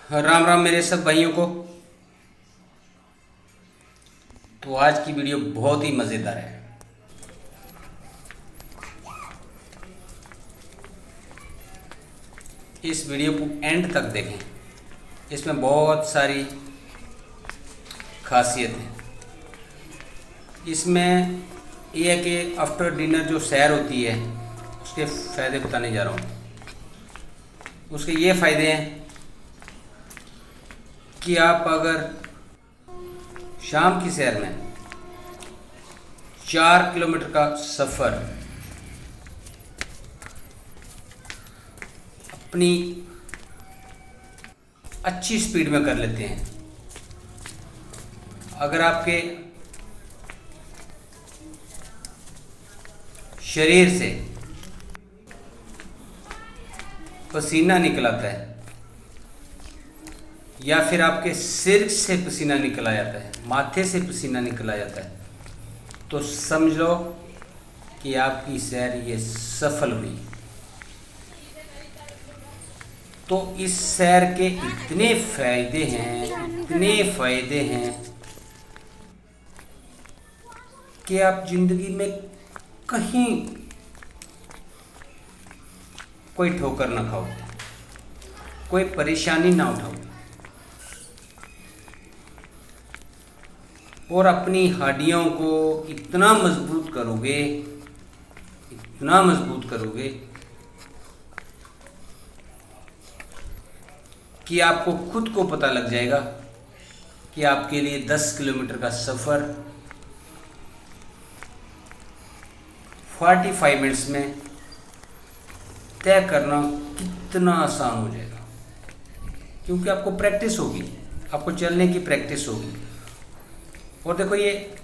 राम राम मेरे सब भाइयों को। तो आज की वीडियो बहुत ही मज़ेदार है। इस वीडियो को एंड तक देखें, इसमें बहुत सारी खासियत है। इसमें यह है कि आफ्टर डिनर जो सैर होती है उसके फ़ायदे बताने जा रहा हूँ। उसके ये फ़ायदे हैं कि आप अगर शाम की सैर में 4 किलोमीटर का सफ़र अपनी अच्छी स्पीड में कर लेते हैं, अगर आपके शरीर से पसीना निकल आता है या फिर आपके सिर से पसीना निकल आ जाता है, माथे से पसीना निकल आ जाता है, तो समझ लो कि आपकी सैर ये सफल हुई। तो इस सैर के इतने फ़ायदे हैं कि आप ज़िंदगी में कहीं कोई ठोकर ना खाओ, कोई परेशानी ना उठाओ और अपनी हड्डियों को इतना मजबूत करोगे कि आपको खुद को पता लग जाएगा कि आपके लिए 10 किलोमीटर का सफ़र 45 मिनट्स में तय करना कितना आसान हो जाएगा, क्योंकि आपको प्रैक्टिस होगी, आपको चलने की प्रैक्टिस होगी। और देखो, ये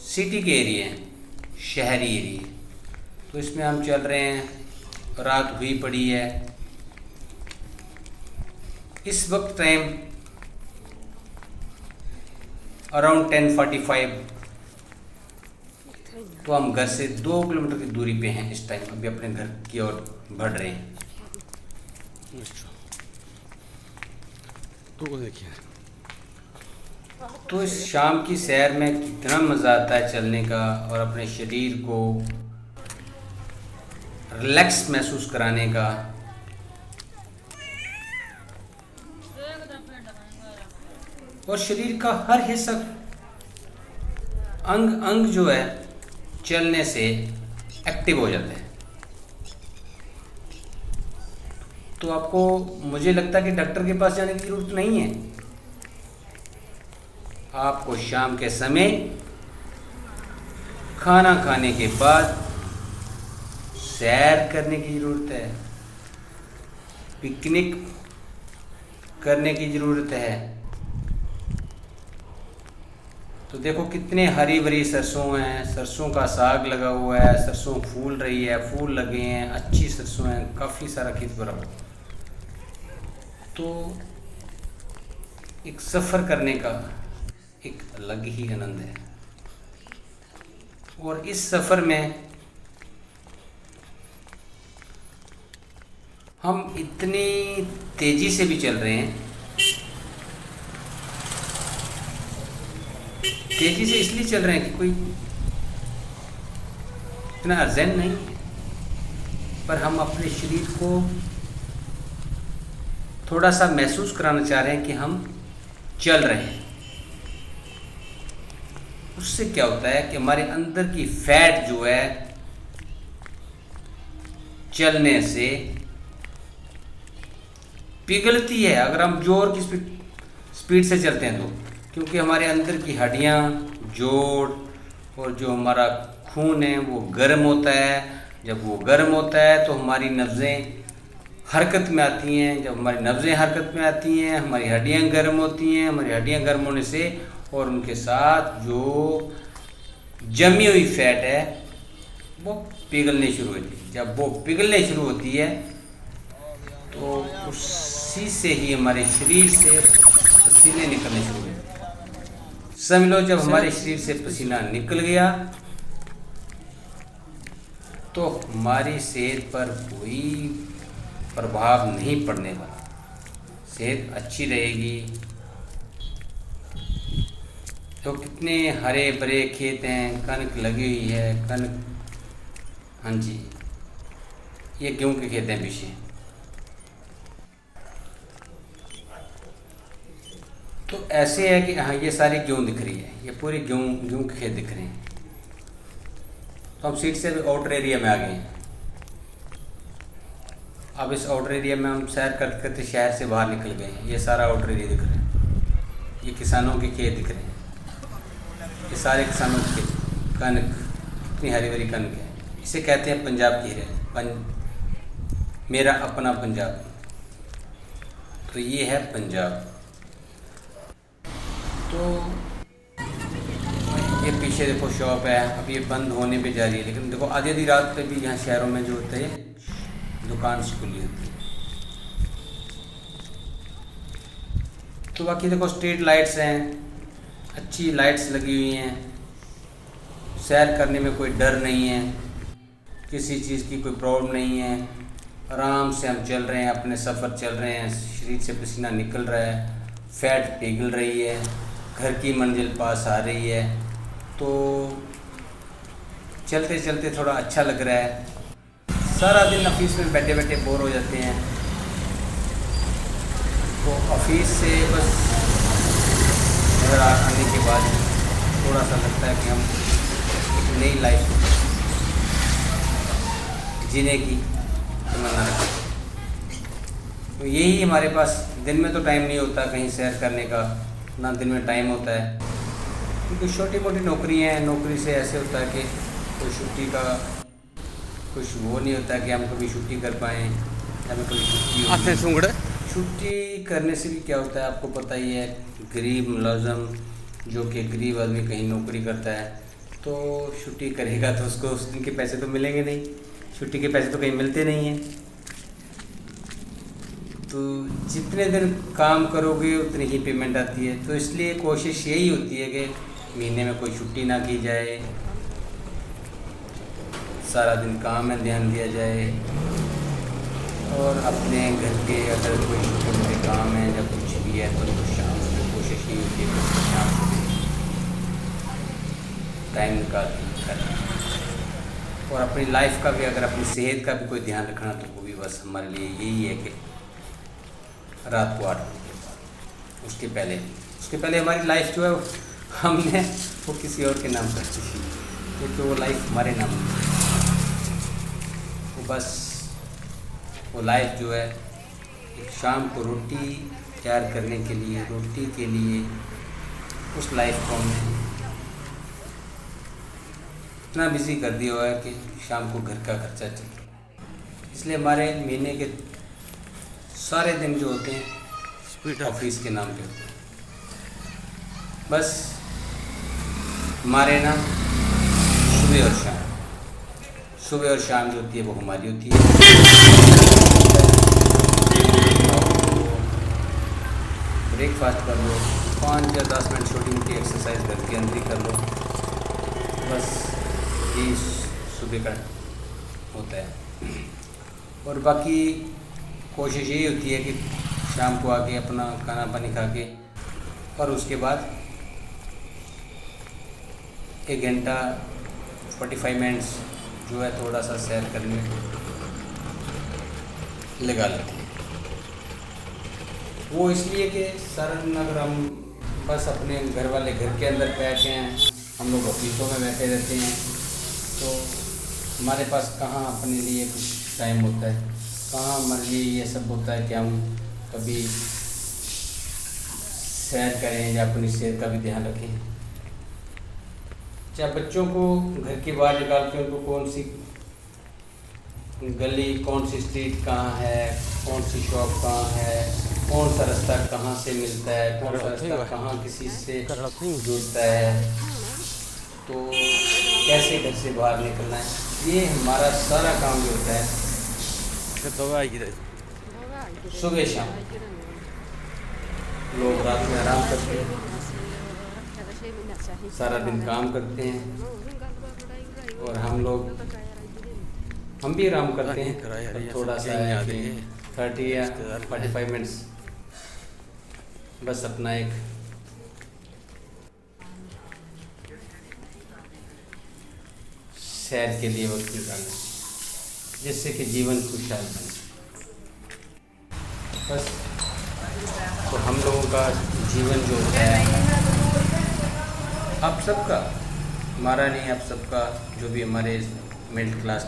सिटी के एरिया हैं, शहरी एरिया, तो इसमें हम चल रहे हैं, रात हुई पड़ी है, इस वक्त टाइम अराउंड 10:45, तो हम घर से 2 किलोमीटर की दूरी पे हैं इस टाइम, अभी अपने घर की ओर बढ़ रहे हैं। तो देखिए, तो इस शाम की सैर में कितना मज़ा आता है चलने का और अपने शरीर को रिलैक्स महसूस कराने का। और शरीर का हर हिस्सा, अंग अंग जो है चलने से एक्टिव हो जाता है। तो आपको, मुझे लगता है कि डॉक्टर के पास जाने की ज़रूरत नहीं है। आपको शाम के समय खाना खाने के बाद सैर करने की ज़रूरत है, पिकनिक करने की ज़रूरत है। तो देखो कितने हरी भरी सरसों हैं, सरसों का साग लगा हुआ है, सरसों फूल रही है, फूल लगे हैं, अच्छी सरसों हैं, काफ़ी सारा खेत भरा हुआ। तो एक सफ़र करने का एक अलग ही आनंद है। और इस सफ़र में हम इतनी तेज़ी से भी चल रहे हैं, तेज़ी से इसलिए चल रहे हैं कि कोई इतना अर्जेंट नहीं है, पर हम अपने शरीर को थोड़ा सा महसूस कराना चाह रहे हैं कि हम चल रहे हैं। उससे क्या होता है कि हमारे अंदर की फैट जो है चलने से पिघलती है, अगर हम जोर की स्पीड से चलते हैं तो, क्योंकि हमारे अंदर की हड्डियाँ, जोड़ और जो हमारा खून है वो गर्म होता है। जब वो गर्म होता है तो हमारी नब्ज़ें हरकत में आती हैं, जब हमारी नब्ज़ें हरकत में आती हैं हमारी हड्डियाँ गर्म होती हैं, हमारी हड्डियाँ गर्म होने से और उनके साथ जो जमी हुई फैट है वो पिघलने शुरू होती है। जब वो पिघलने शुरू होती है तो उसी से ही हमारे शरीर से पसीने निकलने शुरू होते हैं। समझ लो, जब हमारे शरीर से पसीना निकल गया तो हमारी सेहत पर कोई प्रभाव नहीं पड़ने वाला, सेहत अच्छी रहेगी। तो कितने हरे भरे खेत हैं, कनक लगी हुई है, कनक, हाँ जी, ये गेहूँ के खेत हैं पीछे। तो ऐसे है कि हाँ, ये सारी गेहूँ दिख रही है, ये पूरी गेहूँ के खेत दिख रहे हैं। तो हम सीट से आउटर एरिया में आ गए हैं। अब इस आउटर एरिया में हम सैर करते करते शहर से बाहर निकल गए हैं। ये सारा आउटर एरिया दिख रहा है, ये किसानों के खेत दिख रहे हैं, ये सारे किसानों के खेत, कनक, इतनी हरी भरी कनक है। इसे कहते हैं पंजाब की हीरे, मेरा अपना पंजाब। तो ये है पंजाब। तो ये पीछे देखो शॉप है, अब ये बंद होने पे जा रही है, लेकिन देखो आधी आधी रात पे भी यहाँ शहरों में जो होता है दुकान खुली होती है। तो बाकी देखो स्ट्रीट लाइट्स हैं, अच्छी लाइट्स लगी हुई हैं, सैर करने में कोई डर नहीं है, किसी चीज़ की कोई प्रॉब्लम नहीं है। आराम से हम चल रहे हैं, अपने सफ़र चल रहे हैं, शरीर से पसीना निकल रहा है, फैट पिघल रही है, घर की मंजिल पास आ रही है। तो चलते चलते थोड़ा अच्छा लग रहा है। सारा दिन ऑफिस में बैठे बैठे बोर हो जाते हैं, तो ऑफिस से बस घर आने के बाद थोड़ा सा लगता है कि हम एक नई लाइफ जीने की तमन्ना रखें। तो यही हमारे पास, दिन में तो टाइम नहीं होता कहीं सैर करने का, ना दिन में टाइम होता है, क्योंकि छोटी मोटी नौकरी हैं। नौकरी से ऐसे होता है कि कोई छुट्टी का कुछ वो नहीं होता कि हम कभी छुट्टी कर पाएँ, हमें कभी छुट्टी छुट्टी करने से भी क्या होता है आपको पता ही है, गरीब मुलाजम जो कि गरीब आदमी कहीं नौकरी करता है, तो छुट्टी करेगा तो उसको उस दिन के पैसे तो मिलेंगे नहीं, छुट्टी के पैसे तो कहीं मिलते नहीं हैं। तो जितने दिन काम करोगे उतनी ही पेमेंट आती है। तो इसलिए कोशिश यही होती है कि महीने में कोई छुट्टी ना की जाए, सारा दिन काम में ध्यान दिया जाए, और अपने घर के अगर कोई छोटे मोटे काम है या कुछ भी है तो शाम को कोशिश यही होती है कि शाम को टाइम निकाल करना। और अपनी लाइफ का भी, अगर अपनी सेहत का भी कोई ध्यान रखना, तो वो भी बस हमारे लिए यही है कि रात को 8 बजे के बाद, उसके पहले हमारी लाइफ जो है हमने वो किसी और के नाम कर दी थी, क्योंकि वो लाइफ हमारे नाम में, वो बस वो लाइफ जो है एक शाम को रोटी तैयार करने के लिए, रोटी के लिए, उस लाइफ को हमने इतना बिज़ी कर दिया हुआ है कि शाम को घर का खर्चा चल। इसलिए हमारे महीने के सारे दिन जो होते हैं ऑफिस के नाम पे होते हैं। बस हमारे ना सुबह और शाम जो होती है वो हमारी होती है। ब्रेकफास्ट कर लो, 5 या 10 मिनट छोटी मोटी एक्सरसाइज घर के अंदर ही कर लो, बस यही सुबह का होता है। और बाकी कोशिश यही होती है कि शाम को आके अपना खाना पानी खा के, और उसके बाद 1 घंटा 45 मिनट्स जो है थोड़ा सा सैर करने में लगा लेते हैं। वो इसलिए कि सारा दिन अगर हम बस अपने घर वाले घर के अंदर बैठे हैं, हम लोग ऑफिसों में बैठे रहते हैं, तो हमारे पास कहाँ अपने लिए कुछ टाइम होता है, कहाँ हमारे लिए ये सब होता है कि हम कभी सैर करें या अपनी सेहत का भी ध्यान रखें। चाहे बच्चों को घर के बाहर निकाल के उनको कौन सी गली, कौन सी स्ट्रीट कहाँ है, कौन सी शॉप कहाँ है, कौन सा रास्ता कहाँ से मिलता है, कौन सा रास्ता कहाँ किसी से जुड़ता है, तो कैसे घर से बाहर निकलना है, ये हमारा सारा काम जो होता है सुबह शाम। लोग रात में आराम करते हैं, सारा दिन काम करते हैं, और हम भी आराम करते हैं। थोड़ा सा 30 या 45 मिनट्स, बस अपना एक सैर के लिए वक्त निकालना, जिससे कि जीवन खुशहाल बने। बस तो हम लोगों का जीवन जो है, आप सबका, हमारा नहीं, आप सबका, जो भी हमारे मिडिल क्लास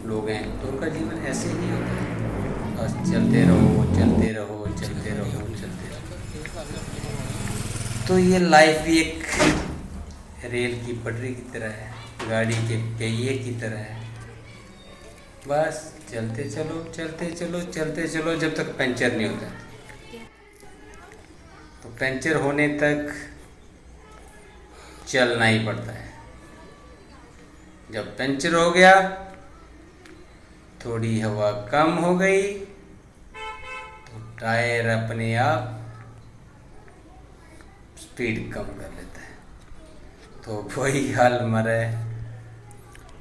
लोग हैं, तो उनका जीवन ऐसे ही होता है। बस चलते रहो, चलते रहो, चलते रहो, चलते रहो। तो ये लाइफ भी एक रेल की पटरी की तरह है, गाड़ी के पहिए की तरह है। बस चलते चलो, चलते चलो, चलते चलो, जब तक पंचर नहीं होता। तो पंचर होने तक चलना ही पड़ता है। जब पंचर हो गया, थोड़ी हवा कम हो गई, तो टायर अपने आप स्पीड कम कर लेता है। तो वही हाल हमारा है।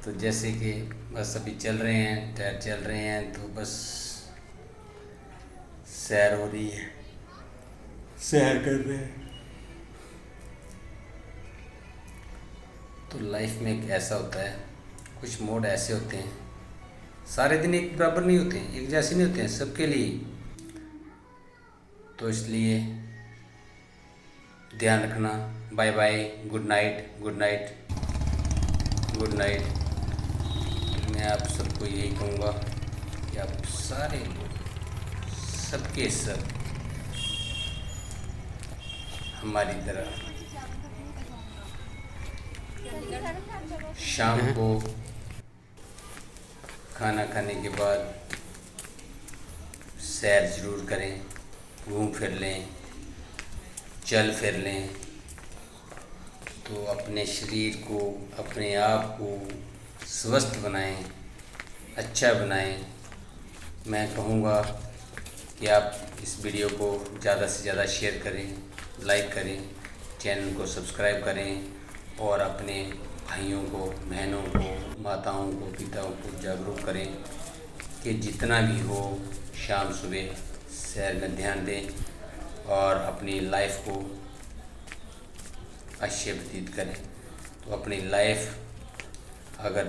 तो जैसे कि बस अभी चल रहे हैं, टायर चल रहे हैं, तो बस सैर हो रही है, सैर कर रहे हैं। तो लाइफ में एक ऐसा होता है, कुछ मोड ऐसे होते हैं, सारे दिन एक बराबर नहीं होते हैं, एक जैसे नहीं होते हैं सबके लिए। तो इसलिए ध्यान रखना। Bye bye, good night, good night, good night. मैं आप सबको यही कहूँगा कि आप सारे लोग, सबके सब हमारी तरह शाम को खाना खाने के बाद सैर ज़रूर करें, घूम फिर लें, चल फिर लें। तो अपने शरीर को, अपने आप को स्वस्थ बनाएं, अच्छा बनाएं। मैं कहूँगा कि आप इस वीडियो को ज़्यादा से ज़्यादा शेयर करें, लाइक करें, चैनल को सब्सक्राइब करें और अपने भाइयों को, बहनों को, माताओं को, पिताओं को जागरूक करें कि जितना भी हो शाम सुबह सैर में ध्यान दें और अपनी लाइफ को अच्छे व्यतीत करें। तो अपनी लाइफ, अगर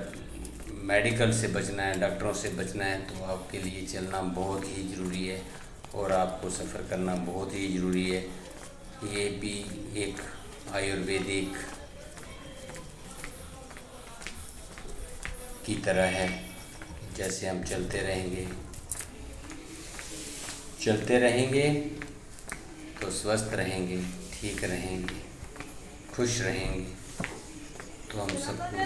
मेडिकल से बचना है, डॉक्टरों से बचना है, तो आपके लिए चलना बहुत ही ज़रूरी है और आपको सफ़र करना बहुत ही ज़रूरी है। ये भी एक आयुर्वेदिक की तरह है। जैसे हम चलते रहेंगे तो स्वस्थ रहेंगे, ठीक रहेंगे, खुश रहेंगे। तो हम सबको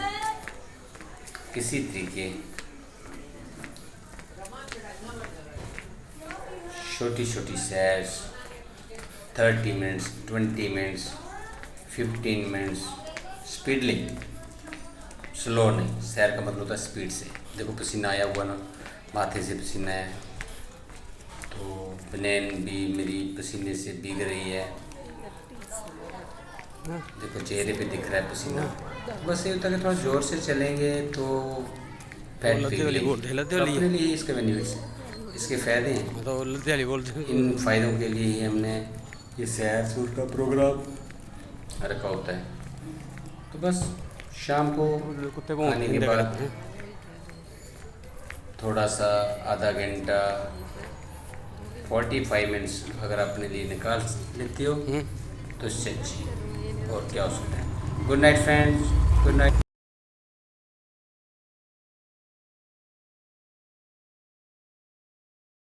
किसी तरीके छोटी छोटी सैर, 30 minutes, 20 minutes, 15 minutes, speedily, slow नहीं। सैर का मतलब होता है स्पीड से। देखो पसीना आया हुआ ना, माथे से पसीना है, तो बनेन भी मेरी पसीने से भीग रही है। देखो चेहरे पे दिख रहा है पसीना। बस ये होता है कि थोड़ा ज़ोर से चलेंगे तो फैट पिघलेगी। तो अपने लिए इसके बेनिफिट्स, इसके फ़ायदे हैं। इन फ़ायदों के लिए ही हमने ये सैर सूर का प्रोग्राम रखा होता है। तो बस शाम को आने के बाद थोड़ा सा आधा घंटा, 45 मिनट्स अगर अपने लिए निकाल लेते हो तो इससे अच्छी और क्या हो सकता है। Good night friends, good night.